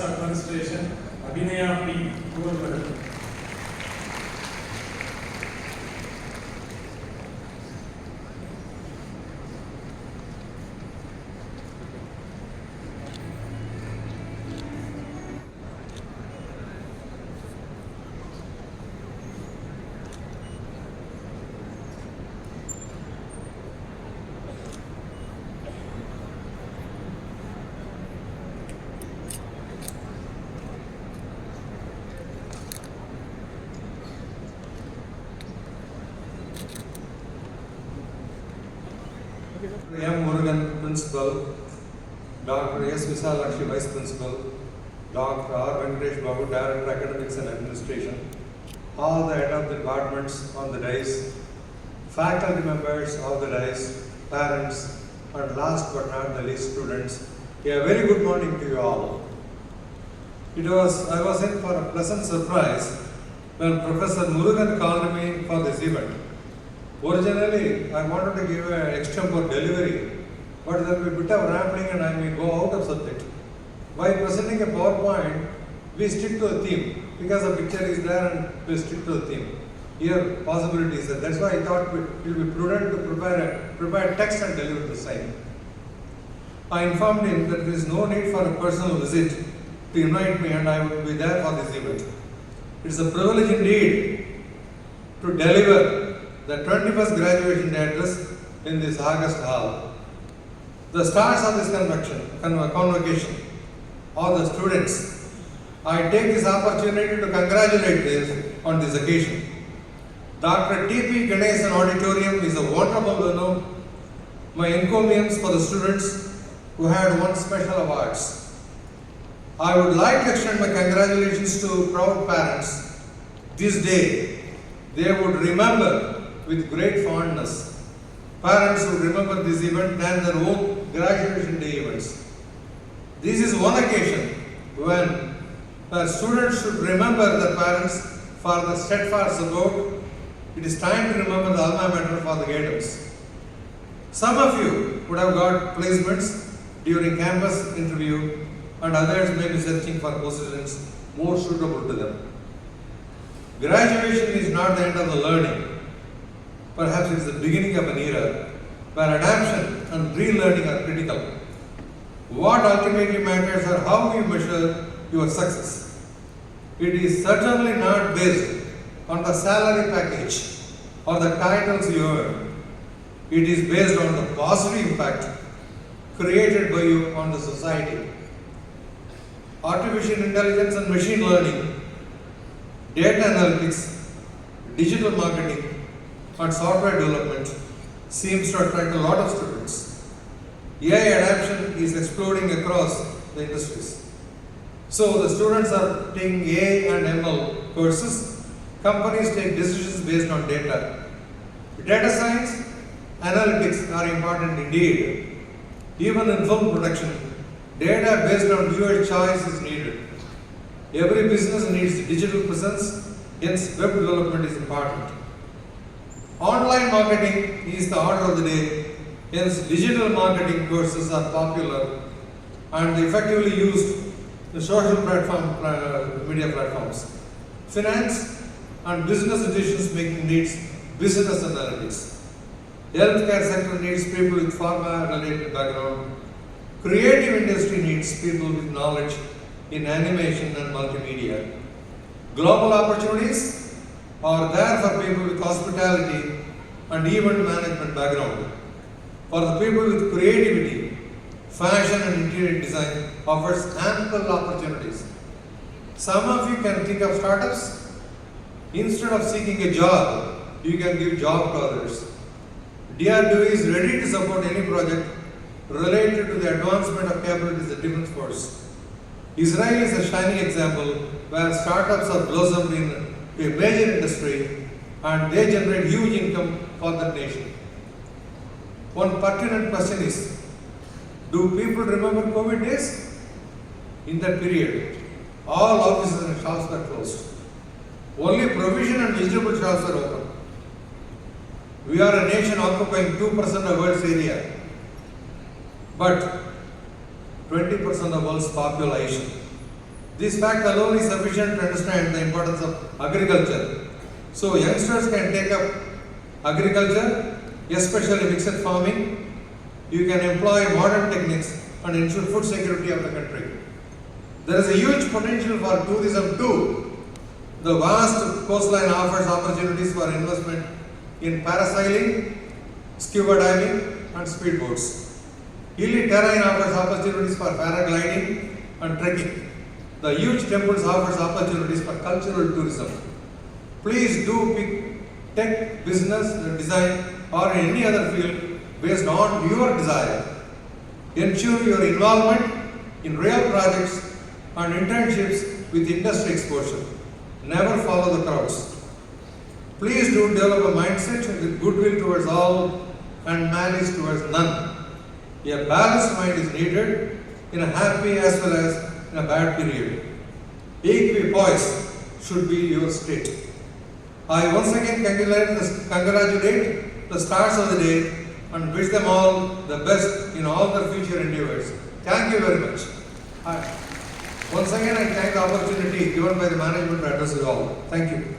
Administration, Abhinaya P. Goldberg. M. Murugan, Principal, Dr. S. Visalakshi, Vice Principal, Dr. R. Venkatesh Babu, Director, Academics and Administration, all the head of the departments on the dais, faculty members of the dais, parents, and last but not the least, students. A very good morning to you all. I was in for a pleasant surprise when Professor Murugan called me for this event. Originally, I wanted to give an extempore delivery, but there will be a bit of rambling and I may go out of subject. While presenting a PowerPoint, we stick to the theme because the picture is there and we stick to the theme. Here, possibilities. That's why I thought it will be prudent to prepare text and deliver the same. I informed him that there is no need for a personal visit to invite me and I would be there for this event. It's a privilege indeed to deliver the 21st graduation address in this August hall. The stars of this convocation are the students. I take this opportunity to congratulate them on this occasion. Dr. T.P. Ganesan Auditorium is a wonderful venue. My encomiums for the students who had won special awards. I would like to extend my congratulations to proud parents. This day, they would remember with great fondness. Parents would remember this event than their own graduation day events. This is one occasion when students should remember their parents for the steadfast support. It is time to remember the alma mater for the guidance. Some of you would have got placements during campus interview and others may be searching for positions more suitable to them. Graduation is not the end of the learning. Perhaps it is the beginning of an era where adaptation and relearning are critical. What ultimately matters are how you measure your success. It is certainly not based on the salary package or the titles you earn. It is based on the positive impact created by you on the society. Artificial intelligence and machine learning, data analytics, digital marketing, and software development seems to attract a lot of students. AI adoption is exploding across the industries. So the students are taking AI and ML courses. Companies take decisions based on data. Data science, analytics are important indeed. Even in film production, data based on viewer choice is needed. Every business needs digital presence, hence web development is important. Online marketing is the order of the day, hence digital marketing courses are popular and effectively used in social media platforms. Finance and business decisions making needs business analytics. Healthcare sector needs people with pharma related background. Creative industry needs people with knowledge in animation and multimedia. Global opportunities are there for people with hospitality and event management background. For the people with creativity, fashion and interior design offers ample opportunities. Some of you can think of startups. Instead of seeking a job, you can give job to others. DRDO is ready to support any project related to the advancement of capabilities of defense force. Israel is a shining example where startups have blossomed in a major industry and they generate huge income for the nation. One pertinent question is, do people remember COVID days? In that period, all offices and shops were closed. Only provision and vegetable shops were open. We are a nation occupying 2% of the world's area, but 20% of the world's population. This fact alone is sufficient to understand the importance of agriculture. So youngsters can take up agriculture, especially mixed farming. You can employ modern techniques and ensure food security of the country. There is a huge potential for tourism too. The vast coastline offers opportunities for investment in parasailing, scuba diving and speedboats. Hilly terrain offers opportunities for paragliding and trekking. The huge temples offers opportunities for cultural tourism. Please do pick tech, business, design or any other field based on your desire. Ensure your involvement in real projects and internships with industry exposure. Never follow the crowds. Please do develop a mindset with goodwill towards all and malice towards none. A balanced mind is needed in a happy as well as in a bad period. Equipoise should be your state. I once again congratulate the stars of the day and wish them all the best in all their future endeavors. Thank you very much. Once again, I thank the opportunity given by the management to address you all. Thank you.